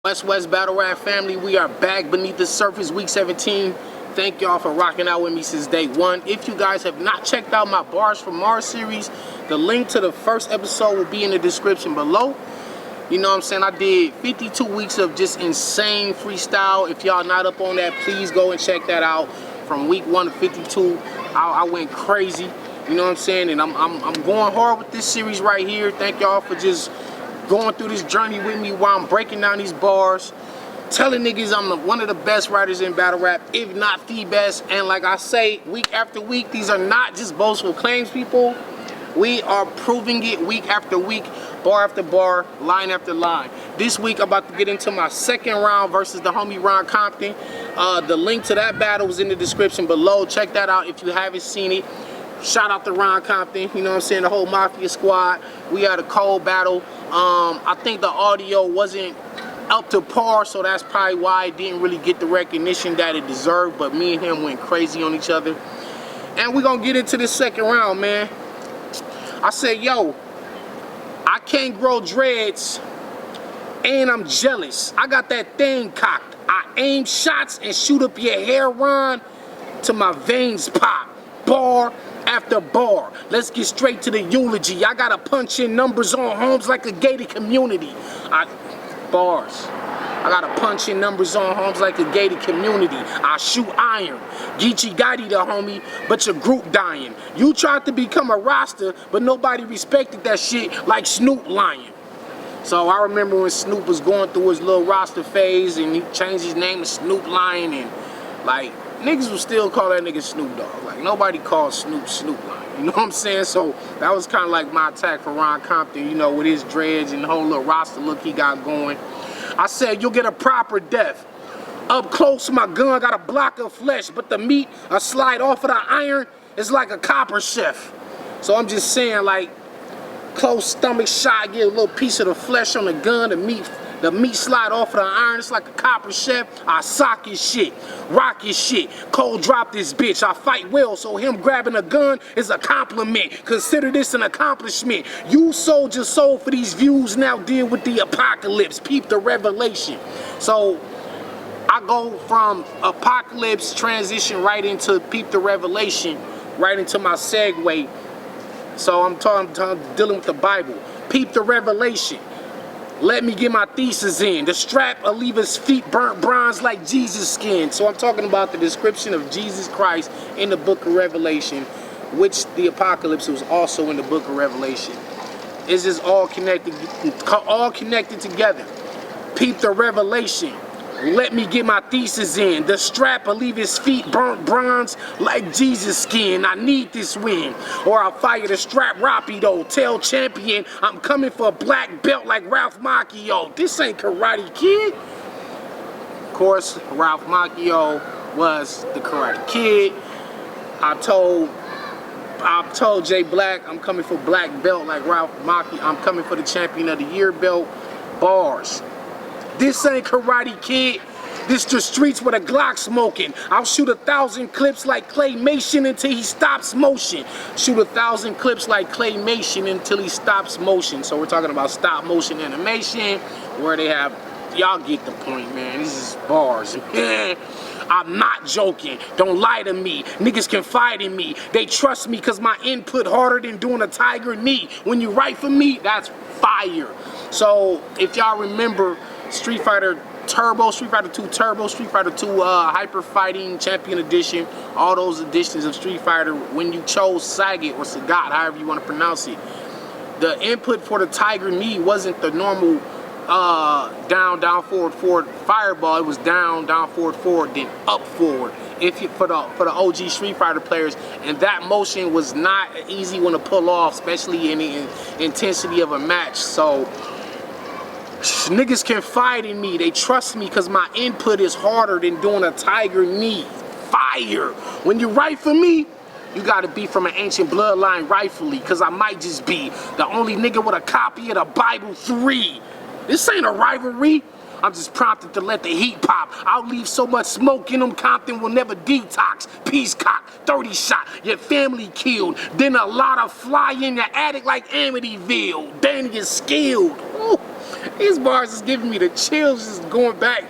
West Battle Rap family, we are back beneath the surface, week 17. Thank y'all for rocking out with me since day one. If you guys have not checked out my Bars from Mars series, the link to the first episode will be in the description below. You know what I'm saying? I did 52 weeks of just insane freestyle. If y'all not up on that, please go and check that out. From week 1 to 52, I went crazy. You know what I'm saying? And I'm going hard with this series right here. Thank y'all for just going through this journey with me while I'm breaking down these bars, telling niggas I'm one of the best writers in battle rap, if not the best. And like I say, week after week, these are not just boastful claims, people. We are proving it week after week, bar after bar, line after line. This week, I'm about to get into my second round versus the homie Ron Compton. The link to that battle is in the description below. Check that out if you haven't seen it. Shout out to Ron Compton, you know what I'm saying, the whole Mafia squad. We had a cold battle. I think the audio wasn't up to par, so that's probably why it didn't really get the recognition that it deserved, but me and him went crazy on each other. And we're gonna get into this second round, man. I said, yo, I can't grow dreads and I'm jealous. I got that thing cocked. I aim shots and shoot up your hair, Ron, till my veins pop. Bar after bar. Let's get straight to the eulogy. I gotta punch in numbers on homes like a gated community. Bars. I gotta punch in numbers on homes like a gated community. I shoot iron. Geechee Gotti the homie, but your group dying. You tried to become a roster, but nobody respected that shit like Snoop lying. So I remember when Snoop was going through his little roster phase and he changed his name to Snoop Lion, and like niggas would still call that nigga Snoop Dogg. Like nobody called Snoop Lion. You know what I'm saying? So that was kind of like my attack for Ron Compton, you know, with his dreads and the whole little roster look he got going. I said, you'll get a proper death. Up close, my gun got a block of flesh, but the meat, a slide off of the iron, is like a copper chef. So I'm just saying, like, close stomach shot, get a little piece of the flesh on the gun, the meat slide off of the iron, it's like a copper chef. I sock his shit, rock his shit, cold drop this bitch. I fight well, so him grabbing a gun is a compliment. Consider this an accomplishment. You sold your soul for these views, now deal with the apocalypse. Peep the revelation. So I go from apocalypse, transition right into peep the revelation, right into my segue. So I'm dealing with the Bible. Peep the revelation. Let me get my thesis in. The strap will leave his feet burnt bronze like Jesus' skin. So I'm talking about the description of Jesus Christ in the book of Revelation, which the apocalypse was also in the book of Revelation. It's just all connected together. Peep the revelation. Let me get my thesis in. The strap will leave his feet burnt bronze like Jesus' skin. I need this win, or I'll fire the strap rapido. Tell champion I'm coming for a black belt like Ralph Macchio. This ain't Karate Kid. Of course, Ralph Macchio was the Karate Kid. I told Jay Black I'm coming for black belt like Ralph Macchio. I'm coming for the champion of the year belt. Bars. This ain't Karate Kid. This the streets with a Glock smoking. I'll shoot 1,000 clips like claymation until he stops motion. Shoot 1,000 clips like claymation until he stops motion. So we're talking about stop motion animation, where they have, y'all get the point, man. This is bars. I'm not joking. Don't lie to me. Niggas confide in me. They trust me because my input harder than doing a tiger knee. When you write for me, that's fire. So if y'all remember Street Fighter Turbo, Street Fighter 2 Turbo, Street Fighter 2 Hyper Fighting Champion Edition, all those editions of Street Fighter, when you chose Sagat or Sagat, however you want to pronounce it, the input for the Tiger Knee wasn't the normal down, forward, fireball. It was down, forward, then up, forward. For the OG Street Fighter players, and that motion was not an easy one to pull off, especially in the intensity of a match. So niggas confide in me. They trust me because my input is harder than doing a tiger knee. Fire. When you write for me, you gotta be from an ancient bloodline rightfully, because I might just be the only nigga with a copy of the Bible 3. This ain't a rivalry. I'm just prompted to let the heat pop. I'll leave so much smoke in them, Compton will never detox. Peace cock, 30 shot, your family killed. Then a lot of fly in your attic like Amityville. Danny is skilled. Ooh. These bars is giving me the chills just going back,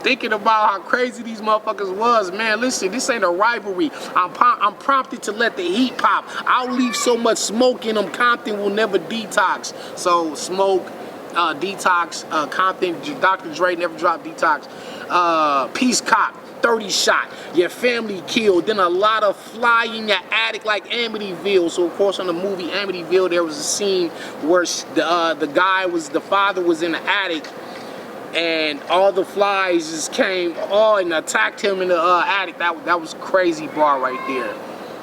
thinking about how crazy these motherfuckers was. Man, listen, this ain't a rivalry. I'm prompted to let the heat pop. I'll leave so much smoke in them, Compton will never detox. So smoke, detox, Compton, Dr. Dre never dropped detox. Peace Cop, 30 shot, your family killed, then a lot of fly in your attic like Amityville. So of course on the movie Amityville there was a scene where the father was in the attic and all the flies just came and attacked him in the attic. That was crazy bar right there.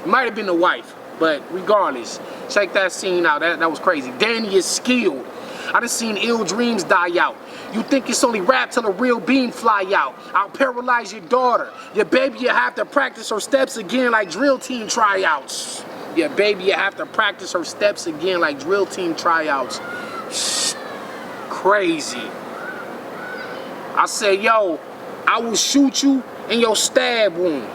It might have been the wife, but regardless, check that scene out. That was crazy. Danny is skilled. I done seen ill dreams die out. You think it's only rap till a real beam fly out. I'll paralyze your daughter. Your baby, you have to practice her steps again like drill team tryouts. Your baby, you have to practice her steps again like drill team tryouts. Crazy. I say, yo, I will shoot you in your stab wound.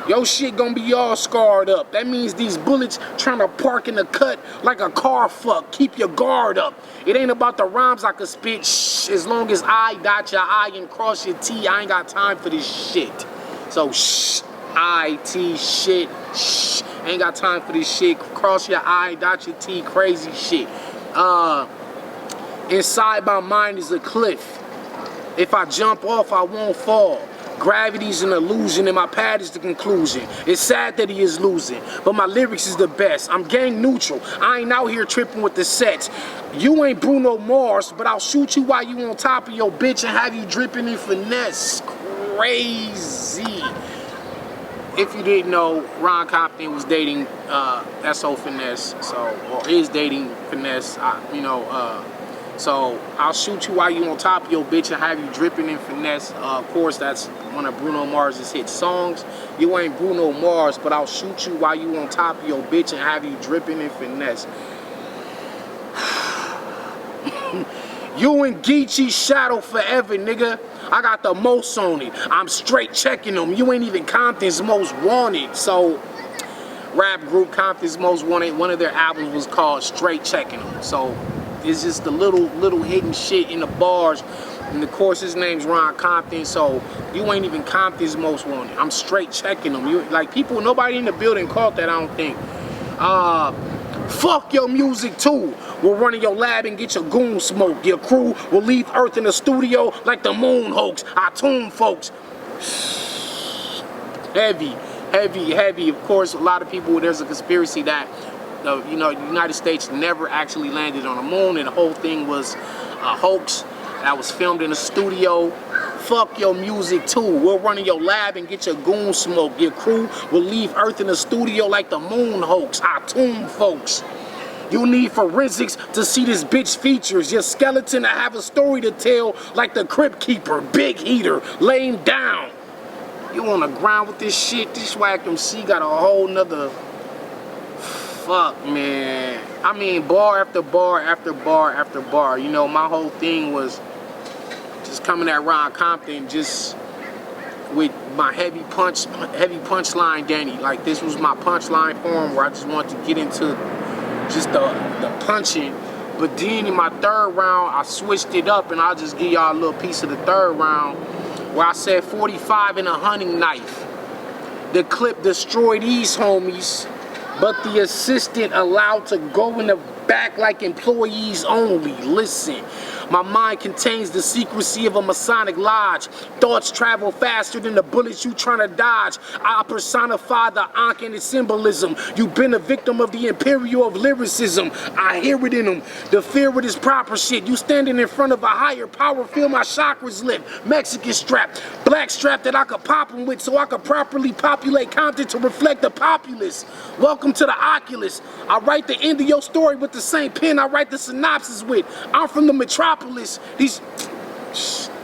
Your shit gonna be all scarred up. That means these bullets trying to park in the cut like a car fuck. Keep your guard up. It ain't about the rhymes I could spit. Shh, as long as I dot your I and cross your T, I ain't got time for this shit. So shh, I, T, shit, shh. Ain't got time for this shit. Cross your I, dot your T, crazy shit. Inside my mind is a cliff. If I jump off, I won't fall. Gravity's an illusion and my path is the conclusion. It's sad that he is losing, but my lyrics is the best. I'm gang neutral. I ain't out here tripping with the sets. You ain't Bruno Mars, but I'll shoot you while you on top of your bitch and have you dripping in finesse. Crazy. If you didn't know, Ron Compton was dating S.O. Finesse, or is dating Finesse, so I'll shoot you while you on top of your bitch and have you dripping in finesse. Of course, that's one of Bruno Mars's hit songs. You ain't Bruno Mars, but I'll shoot you while you on top of your bitch and have you dripping in finesse. You and Geechee shadow forever, nigga. I got the most on it. I'm straight checking them. You ain't even Compton's most wanted. So, rap group Compton's most wanted, one of their albums was called Straight Checking Them. So, it's just the little hidden shit in the bars. And of course his name's Ron Compton, so you ain't even Compton's most wanted. I'm straight checking them. You like people, nobody in the building caught that, I don't think. Fuck your music too. We'll run in your lab and get your goon smoke. Your crew will leave Earth in the studio like the moon hoax. I tune folks. Heavy. Of course, a lot of people, there's a conspiracy that the United States never actually landed on the moon, and the whole thing was a hoax that was filmed in a studio. Fuck your music too. We'll run in your lab and get your goon smoke. Your crew will leave Earth in the studio like the moon hoax. I tune folks. You need forensics to see this bitch features. Your skeleton to have a story to tell like the Crypt Keeper. Big heater, laying down. You on the ground with this shit? This Whack MC got a whole nother... Fuck, man. I mean, bar after bar after bar after bar. You know, my whole thing was just coming at Ron Compton just with my heavy punchline, Danny. Like, this was my punchline for him, where I just wanted to get into just the punching. But then in my third round, I switched it up, and I'll just give y'all a little piece of the third round, where I said 45 and a hunting knife. The clip destroyed these homies, but the assistant allowed to go in the back like employees only. Listen, my mind contains the secrecy of a Masonic lodge. Thoughts travel faster than the bullets you trying to dodge. I personify the Ankh and its symbolism. You've been a victim of the imperial of lyricism. I hear it in them. The fear of this proper shit. You standing in front of a higher power, feel my chakras lift. Mexican strap, black strap that I could pop them with so I could properly populate Compton to reflect the populace. Welcome to the Oculus. I write the end of your story with the same pen I write the synopsis with. I'm from the metropolis.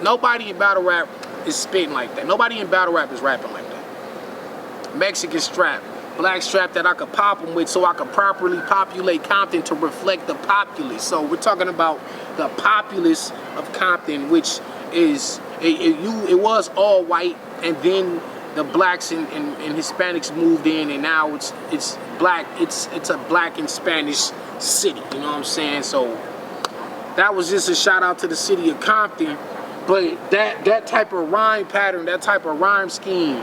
Nobody in battle rap is spitting like that. Nobody in battle rap is rapping like that. Mexican strap, black strap that I could pop them with so I could properly populate Compton to reflect the populace. So we're talking about the populace of Compton, which is it was all white, and then the blacks and Hispanics moved in, and now it's black. It's a black and Spanish city. You know what I'm saying? So that was just a shout out to the city of Compton. But that type of rhyme pattern, that type of rhyme scheme.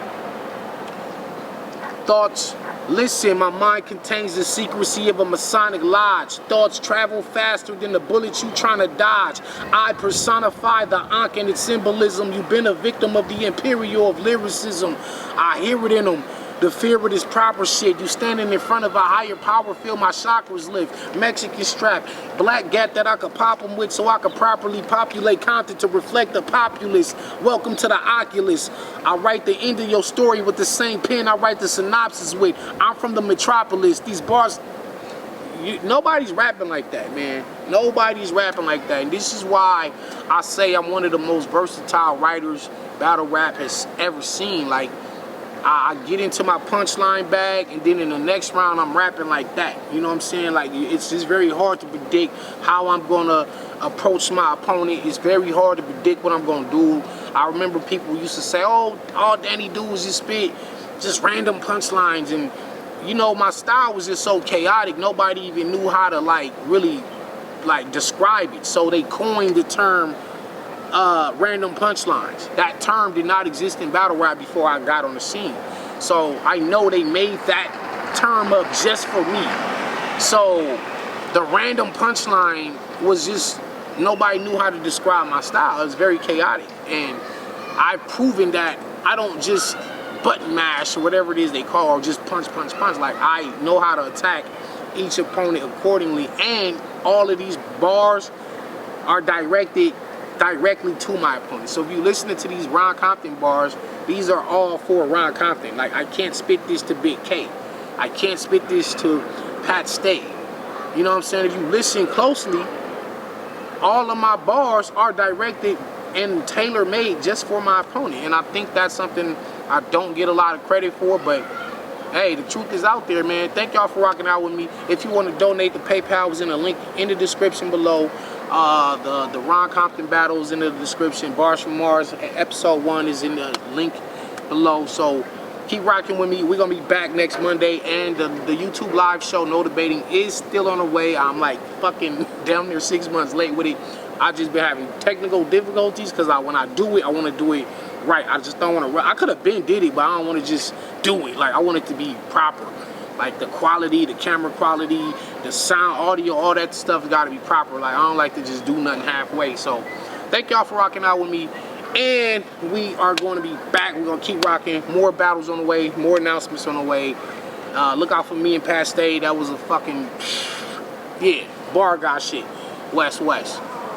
Thoughts, listen, my mind contains the secrecy of a Masonic lodge. Thoughts travel faster than the bullets you trying to dodge. I personify the Ankh and its symbolism. You've been a victim of the imperial of lyricism. I hear it in them. The fear of this proper shit. You standing in front of a higher power, feel my chakras lift. Mexican strap, black gat that I could pop them with so I could properly populate Compton to reflect the populace. Welcome to the Oculus. I write the end of your story with the same pen I write the synopsis with. I'm from the metropolis. These bars, nobody's rapping like that, man. Nobody's rapping like that. And this is why I say I'm one of the most versatile writers battle rap has ever seen. Like, I get into my punchline bag, and then in the next round I'm rapping like that. You know what I'm saying? Like, it's just very hard to predict how I'm gonna approach my opponent. It's very hard to predict what I'm gonna do. I remember people used to say, oh, all Danny do is just spit just random punchlines, and you know, my style was just so chaotic, nobody even knew how to like really like describe it. So they coined the term random punchlines. That term did not exist in battle rap before I got on the scene. So I know they made that term up just for me. So the random punchline was just, nobody knew how to describe my style. It was very chaotic. And I've proven that I don't just button mash or whatever it is they call, or just punch, punch, punch. Like, I know how to attack each opponent accordingly. And all of these bars are directed directly to my opponent. So if you listening to these Ron Compton bars, these are all for Ron Compton. Like, I can't spit this to Big K. I can't spit this to Pat Stay. You know what I'm saying? If you listen closely, all of my bars are directed and tailor-made just for my opponent. And I think that's something I don't get a lot of credit for, but hey, the truth is out there, man. Thank y'all for rocking out with me. If you want to donate, the PayPal is in the link in the description below. The Ron Compton battles in the description. Bars from Mars episode 1 is in the link below. So keep rocking with me. We're gonna be back next Monday, and the YouTube live show No Debating is still on the way. I'm like fucking down near 6 months late with it. I just been having technical difficulties because when I do it, I want to do it right. I just don't want to. I could have been did it, but I don't want to just do it. Like, I want it to be proper. Like, the quality, the camera quality, the sound, audio, all that stuff got to be proper. Like, I don't like to just do nothing halfway. So thank y'all for rocking out with me. And we are going to be back. We're going to keep rocking. More battles on the way. More announcements on the way. Look out for me and Pat Stay. That was a fucking, yeah, bar guy shit. West.